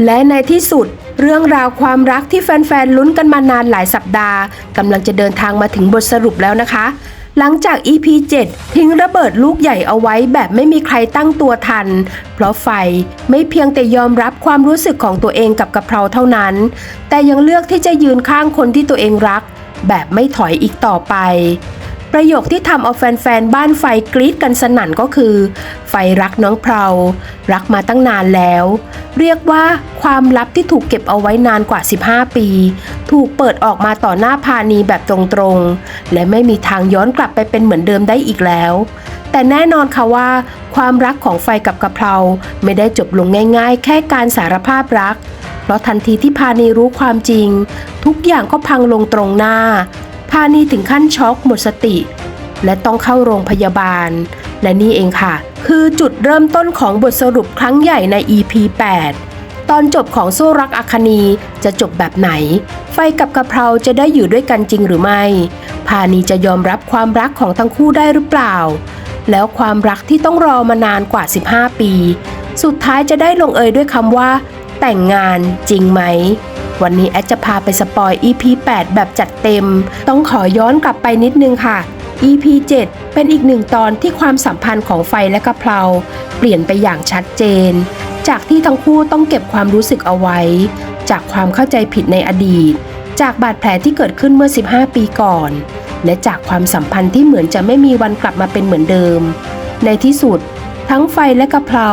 และในที่สุดเรื่องราวความรักที่แฟนๆลุ้นกันมานานหลายสัปดาห์กำลังจะเดินทางมาถึงบทสรุปแล้วนะคะหลังจาก EP 7 ทิ้งระเบิดลูกใหญ่เอาไว้แบบไม่มีใครตั้งตัวทันเพราะไฟไม่เพียงแต่ยอมรับความรู้สึกของตัวเองกับกะเพราเท่านั้นแต่ยังเลือกที่จะยืนข้างคนที่ตัวเองรักแบบไม่ถอยอีกต่อไปประโยคที่ทำเอาแฟนๆบ้านไฟกรี๊ดกันสนั่นก็คือไฟรักน้องเพรารักมาตั้งนานแล้วเรียกว่าความลับที่ถูกเก็บเอาไว้นานกว่า15ปีถูกเปิดออกมาต่อหน้าพาณีแบบตรงๆและไม่มีทางย้อนกลับไปเป็นเหมือนเดิมได้อีกแล้วแต่แน่นอนค่ะว่าความรักของไฟกับกะเพราไม่ได้จบลงง่ายๆแค่การสารภาพรักเพราะทันทีที่พาณีรู้ความจริงทุกอย่างก็พังลงตรงหน้าพาณีถึงขั้นช็อกหมดสติและต้องเข้าโรงพยาบาลและนี่เองค่ะคือจุดเริ่มต้นของบทสรุปครั้งใหญ่ใน EP 8 ตอนจบของสู้รักอัคนีจะจบแบบไหนไฟกับกะเพราจะได้อยู่ด้วยกันจริงหรือไม่พาณีจะยอมรับความรักของทั้งคู่ได้หรือเปล่าแล้วความรักที่ต้องรอมานานกว่า15ปีสุดท้ายจะได้ลงเอยด้วยคำว่าแต่งงานจริงไหมวันนี้แอดจะพาไปสปอย EP 8 แบบจัดเต็มต้องขอย้อนกลับไปนิดนึงค่ะ EP 7 เป็นอีกหนึ่งตอนที่ความสัมพันธ์ของไฟและกะเพราเปลี่ยนไปอย่างชัดเจนจากที่ทั้งคู่ต้องเก็บความรู้สึกเอาไว้จากความเข้าใจผิดในอดีตจากบาดแผลที่เกิดขึ้นเมื่อ15ปีก่อนและจากความสัมพันธ์ที่เหมือนจะไม่มีวันกลับมาเป็นเหมือนเดิมในที่สุดทั้งไฟและกะเพรา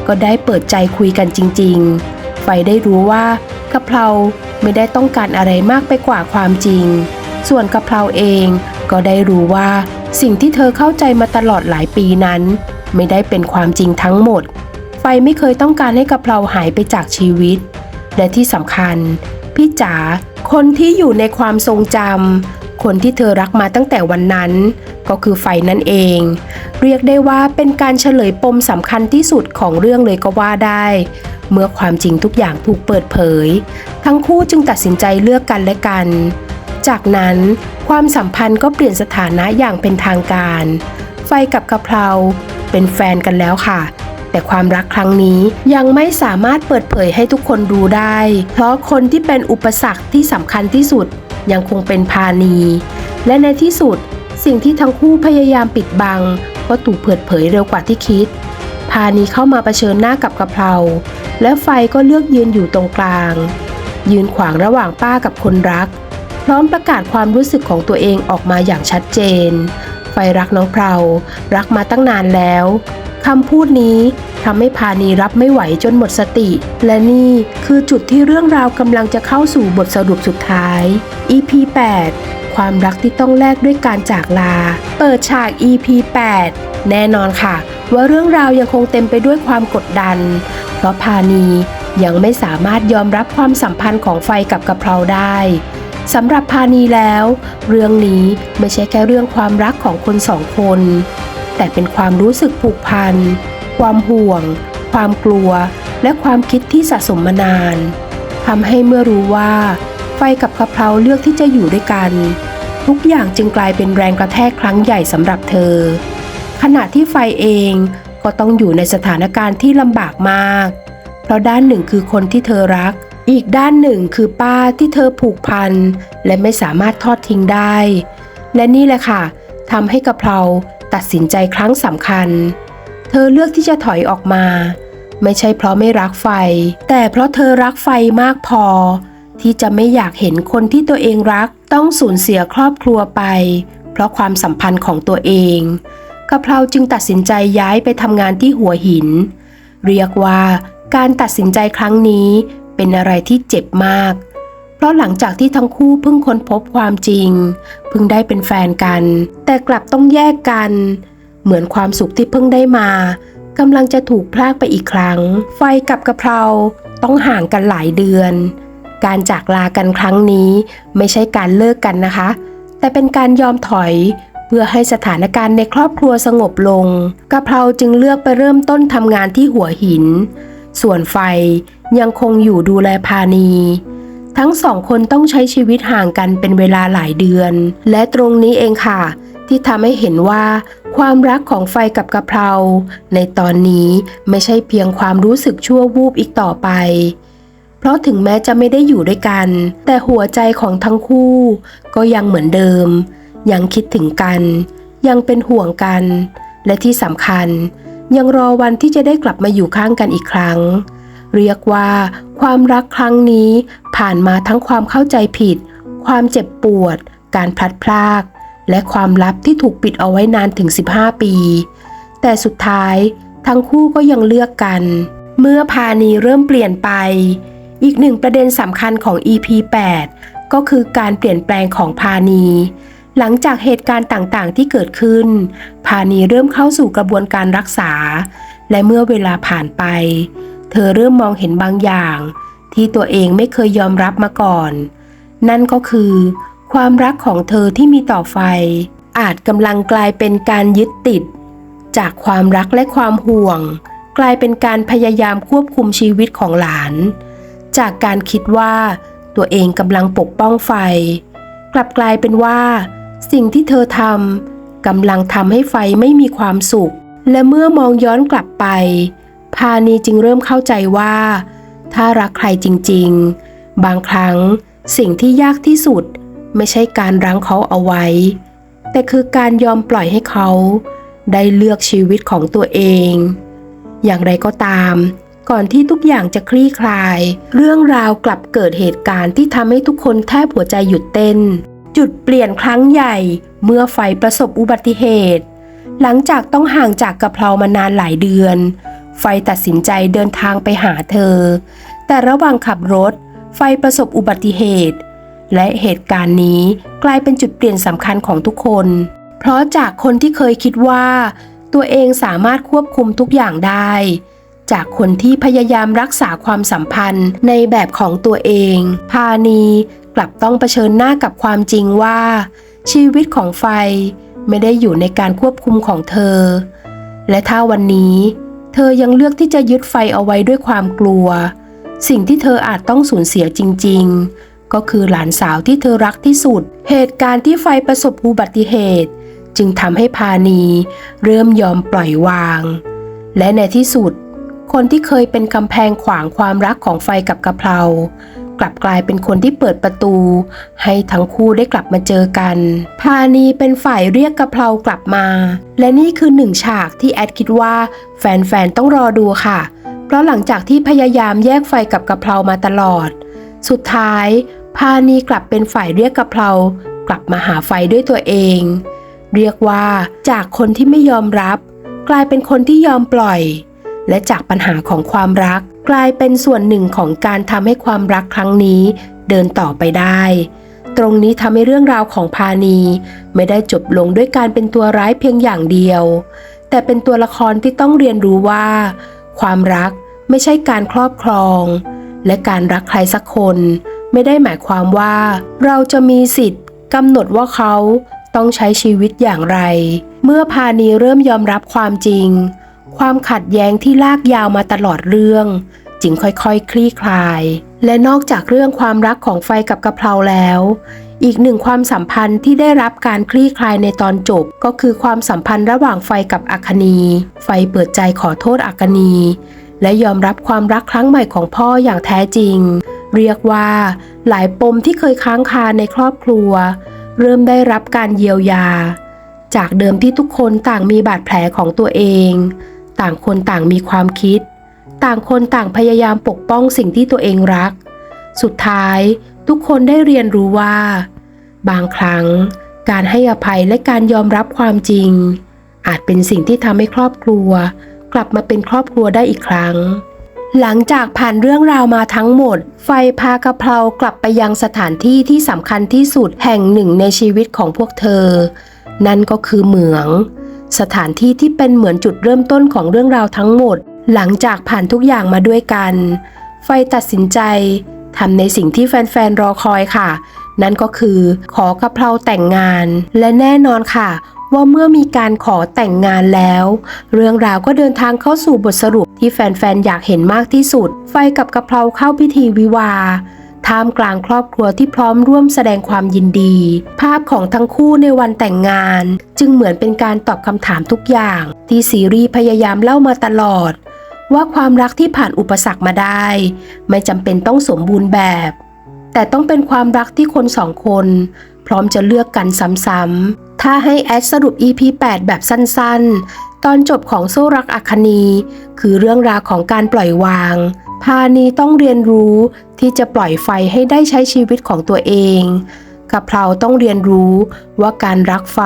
ก็ได้เปิดใจคุยกันจริงๆไฟได้รู้ว่ากะเพราไม่ได้ต้องการอะไรมากไปกว่าความจริงส่วนกะเพราเองก็ได้รู้ว่าสิ่งที่เธอเข้าใจมาตลอดหลายปีนั้นไม่ได้เป็นความจริงทั้งหมดไฟไม่เคยต้องการให้กะเพราหายไปจากชีวิตและที่สำคัญพี่จ๋าคนที่อยู่ในความทรงจำคนที่เธอรักมาตั้งแต่วันนั้นก็คือไฟนั่นเองเรียกได้ว่าเป็นการเฉลยปมสำคัญที่สุดของเรื่องเลยก็ว่าได้เมื่อความจริงทุกอย่างถูกเปิดเผยทั้งคู่จึงตัดสินใจเลือกกันและกันจากนั้นความสัมพันธ์ก็เปลี่ยนสถานะอย่างเป็นทางการไฟกับกะเพราเป็นแฟนกันแล้วค่ะแต่ความรักครั้งนี้ยังไม่สามารถเปิดเผยให้ทุกคนรู้ได้เพราะคนที่เป็นอุปสรรคที่สำคัญที่สุดยังคงเป็นพาณีและในที่สุดสิ่งที่ทั้งคู่พยายามปิดบังก็ถูกเปิดเผยเร็วกว่าที่คิดพาณีเข้ามาเผชิญหน้ากับกะเพราและไฟก็เลือกยืนอยู่ตรงกลางยืนขวางระหว่างป้ากับคนรักพร้อมประกาศความรู้สึกของตัวเองออกมาอย่างชัดเจนไฟรักน้องเพรารักมาตั้งนานแล้วคำพูดนี้ทำให้พาณีรับไม่ไหวจนหมดสติและนี่คือจุดที่เรื่องราวกำลังจะเข้าสู่บทสรุปสุดท้าย EP 8 ความรักที่ต้องแลกด้วยการจากลาเปิดฉาก EP 8 แน่นอนค่ะว่าเรื่องราวยังคงเต็มไปด้วยความกดดันเพราะพาณียังไม่สามารถยอมรับความสัมพันธ์ของไฟกับกะเพราได้สำหรับพาณีแล้วเรื่องนี้ไม่ใช่แค่เรื่องความรักของคนสองคนแต่เป็นความรู้สึกผูกพันความห่วงความกลัวและความคิดที่สะสมมานานทำให้เมื่อรู้ว่าไฟกับกะเพราเลือกที่จะอยู่ด้วยกันทุกอย่างจึงกลายเป็นแรงกระแทกครั้งใหญ่สำหรับเธอขณะที่ไฟเองก็ต้องอยู่ในสถานการณ์ที่ลำบากมากเพราะด้านหนึ่งคือคนที่เธอรักอีกด้านหนึ่งคือป้าที่เธอผูกพันและไม่สามารถทอดทิ้งได้และนี่แหละค่ะทำให้กะเพราตัดสินใจครั้งสำคัญเธอเลือกที่จะถอยออกมาไม่ใช่เพราะไม่รักไฟแต่เพราะเธอรักไฟมากพอที่จะไม่อยากเห็นคนที่ตัวเองรักต้องสูญเสียครอบครัวไปเพราะความสัมพันธ์ของตัวเองกะเพราจึงตัดสินใจย้ายไปทำงานที่หัวหินเรียกว่าการตัดสินใจครั้งนี้เป็นอะไรที่เจ็บมากเพราะหลังจากที่ทั้งคู่เพิ่งค้นพบความจริงเพิ่งได้เป็นแฟนกันแต่กลับต้องแยกกันเหมือนความสุขที่เพิ่งได้มากำลังจะถูกพรากไปอีกครั้งไฟกับกะเพราต้องห่างกันหลายเดือนการจากลากันครั้งนี้ไม่ใช่การเลิกกันนะคะแต่เป็นการยอมถอยเพื่อให้สถานการณ์ในครอบครัวสงบลงกะเพราจึงเลือกไปเริ่มต้นทำงานที่หัวหินส่วนไฟยังคงอยู่ดูแลพาณีทั้งสองคนต้องใช้ชีวิตห่างกันเป็นเวลาหลายเดือนและตรงนี้เองค่ะที่ทำให้เห็นว่าความรักของไฟกับกะเพราในตอนนี้ไม่ใช่เพียงความรู้สึกชั่ววูบอีกต่อไป เพราะถึงแม้จะไม่ได้อยู่ด้วยกันแต่หัวใจของทั้งคู่ก็ยังเหมือนเดิมยังคิดถึงกันยังเป็นห่วงกันและที่สำคัญยังรอวันที่จะได้กลับมาอยู่ข้างกันอีกครั้งเรียกว่าความรักครั้งนี้ผ่านมาทั้งความเข้าใจผิดความเจ็บปวดการพลัดพรากและความลับที่ถูกปิดเอาไว้นานถึง15 ปีแต่สุดท้ายทั้งคู่ก็ยังเลือกกันเมื่อพาณีเริ่มเปลี่ยนไปอีกหนึ่งประเด็นสำคัญของ EP 8 ก็คือการเปลี่ยนแปลงของพาณีหลังจากเหตุการณ์ต่างๆที่เกิดขึ้นพาณีเริ่มเข้าสู่กระบวนการรักษาและเมื่อเวลาผ่านไปเธอเริ่มมองเห็นบางอย่างที่ตัวเองไม่เคยยอมรับมาก่อนนั่นก็คือความรักของเธอที่มีต่อไฟอาจกำลังกลายเป็นการยึดติดจากความรักและความห่วงกลายเป็นการพยายามควบคุมชีวิตของหลานจากการคิดว่าตัวเองกำลังปกป้องไฟกลับกลายเป็นว่าสิ่งที่เธอทำกำลังทำให้ไฟไม่มีความสุขและเมื่อมองย้อนกลับไปพาณีจึงเริ่มเข้าใจว่าถ้ารักใครจริงๆบางครั้งสิ่งที่ยากที่สุดไม่ใช่การรั้งเขาเอาไว้แต่คือการยอมปล่อยให้เขาได้เลือกชีวิตของตัวเองอย่างไรก็ตามก่อนที่ทุกอย่างจะคลี่คลายเรื่องราวกลับเกิดเหตุการณ์ที่ทำให้ทุกคนแทบหัวใจหยุดเต้นจุดเปลี่ยนครั้งใหญ่เมื่อไฟประสบอุบัติเหตุหลังจากต้องห่างจากกะเพรามานานหลายเดือนไฟตัดสินใจเดินทางไปหาเธอแต่ระหว่างขับรถไฟประสบอุบัติเหตุและเหตุการณ์นี้กลายเป็นจุดเปลี่ยนสำคัญของทุกคนเพราะจากคนที่เคยคิดว่าตัวเองสามารถควบคุมทุกอย่างได้จากคนที่พยายามรักษาความสัมพันธ์ในแบบของตัวเองพาณีกลับต้องเผชิญหน้ากับความจริงว่าชีวิตของไฟไม่ได้อยู่ในการควบคุมของเธอและถ้าวันนี้เธอยังเลือกที่จะยึดไฟเอาไว้ด้วยความกลัวสิ่งที่เธออาจต้องสูญเสียจริงๆก็คือหลานสาวที่เธอรักที่สุดเหตุการณ์ที่ไฟประสบอุบัติเหตุจึงทำให้พาณีเริ่มยอมปล่อยวางและในที่สุดคนที่เคยเป็นกำแพงขวางความรักของไฟกับกะเพรากลับกลายเป็นคนที่เปิดประตูให้ทั้งคู่ได้กลับมาเจอกันพาณีเป็นฝ่ายเรียกกะเพรากลับมาและนี่คือหนึ่งฉากที่แอดคิดว่าแฟนๆต้องรอดูค่ะเพราะหลังจากที่พยายามแยกไฟกับกะเพรามาตลอดสุดท้ายพาณีกลับเป็นฝ่ายเรียกกะเพรากลับมาหาไฟด้วยตัวเองเรียกว่าจากคนที่ไม่ยอมรับกลายเป็นคนที่ยอมปล่อยและจากปัญหาของความรักกลายเป็นส่วนหนึ่งของการทำให้ความรักครั้งนี้เดินต่อไปได้ตรงนี้ทำให้เรื่องราวของพาณีไม่ได้จบลงด้วยการเป็นตัวร้ายเพียงอย่างเดียวแต่เป็นตัวละครที่ต้องเรียนรู้ว่าความรักไม่ใช่การครอบครองและการรักใครสักคนไม่ได้หมายความว่าเราจะมีสิทธิ์กำหนดว่าเขาต้องใช้ชีวิตอย่างไรเมื่อพาณีเริ่มยอมรับความจริงความขัดแย้งที่ลากยาวมาตลอดเรื่องจึงค่อยๆคลี่คลายและนอกจากเรื่องความรักของไฟกับกะเพราแล้วอีกหนึ่งความสัมพันธ์ที่ได้รับการคลี่คลายในตอนจบก็คือความสัมพันธ์ระหว่างไฟกับอัคนีไฟเปิดใจขอโทษอัคนีและยอมรับความรักครั้งใหม่ของพ่ออย่างแท้จริงเรียกว่าหลายปมที่เคยค้างคาในครอบครัวเริ่มได้รับการเยียวยาจากเดิมที่ทุกคนต่างมีบาดแผลของตัวเองต่างคนต่างมีความคิดต่างคนต่างพยายามปกป้องสิ่งที่ตัวเองรักสุดท้ายทุกคนได้เรียนรู้ว่าบางครั้งการให้อภัยและการยอมรับความจริงอาจเป็นสิ่งที่ทำให้ครอบครัวกลับมาเป็นครอบครัวได้อีกครั้งหลังจากผ่านเรื่องราวมาทั้งหมดไฟพากะเพรากลับไปยังสถานที่ที่สำคัญที่สุดแห่งหนึ่งในชีวิตของพวกเธอนั่นก็คือเหมืองสถานที่ที่เป็นเหมือนจุดเริ่มต้นของเรื่องราวทั้งหมดหลังจากผ่านทุกอย่างมาด้วยกันไฟตัดสินใจทำในสิ่งที่แฟนๆรอคอยค่ะนั่นก็คือขอกะเพราแต่งงานและแน่นอนค่ะว่าเมื่อมีการขอแต่งงานแล้วเรื่องราวก็เดินทางเข้าสู่บทสรุปที่แฟนๆอยากเห็นมากที่สุดไฟกับกะเพราเข้าพิธีวิวาห์ท่ามกลางครอบครัวที่พร้อมร่วมแสดงความยินดีภาพของทั้งคู่ในวันแต่งงานจึงเหมือนเป็นการตอบคำถามทุกอย่างที่ซีรีส์พยายามเล่ามาตลอด ว่าความรักที่ผ่านอุปสรรคมาได้ ไม่จำเป็นต้องสมบูรณ์แบบ แต่ต้องเป็นความรักที่คนสองคนพร้อมจะเลือกกันซ้ำๆถ้าให้แอดสรุป EP 8 แบบสั้นๆตอนจบของโซ่รักอัคนีคือเรื่องราวของการปล่อยวางพานีต้องเรียนรู้ที่จะปล่อยไฟให้ได้ใช้ชีวิตของตัวเองกะเพราต้องเรียนรู้ว่าการรักไฟ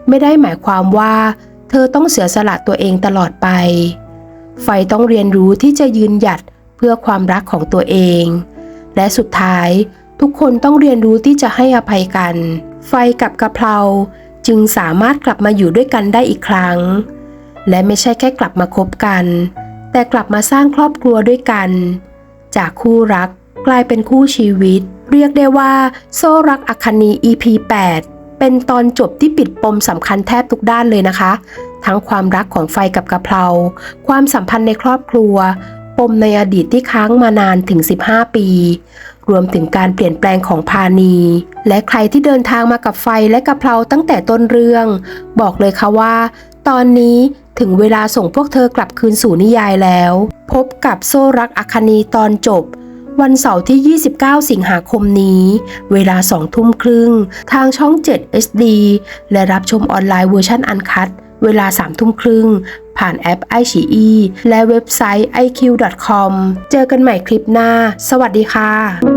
ไม่ได้หมายความว่าเธอต้องเสียสละตัวเองตลอดไปไฟต้องเรียนรู้ที่จะยืนหยัดเพื่อความรักของตัวเองและสุดท้ายทุกคนต้องเรียนรู้ที่จะให้อภัยกันไฟกับกะเพราจึงสามารถกลับมาอยู่ด้วยกันได้อีกครั้งและไม่ใช่แค่กลับมาคบกันแต่กลับมาสร้างครอบครัวด้วยกันจากคู่รักกลายเป็นคู่ชีวิตเรียกได้ว่าโซ่รักอัคนี EP 8 เป็นตอนจบที่ปิดปมสำคัญแทบทุกด้านเลยนะคะทั้งความรักของไฟกับกะเพราความสัมพันธ์ในครอบครัวปมในอดีตที่ค้างมานานถึง15 ปีรวมถึงการเปลี่ยนแปลงของพานีและใครที่เดินทางมากับไฟและกะเพราตั้งแต่ต้นเรื่องบอกเลยค่ะว่าตอนนี้ถึงเวลาส่งพวกเธอกลับคืนสู่นิยายแล้วพบกับโซ่รักอัคนีตอนจบวันเสาร์ที่ 29 สิงหาคมนี้เวลา 20:30 ทางช่อง 7 HD และรับชมออนไลน์เวอร์ชันอันคัตเวลา 21:30 ผ่านแอป iQIYI และเว็บไซต์ iq.com เจอกันใหม่คลิปหน้าสวัสดีค่ะ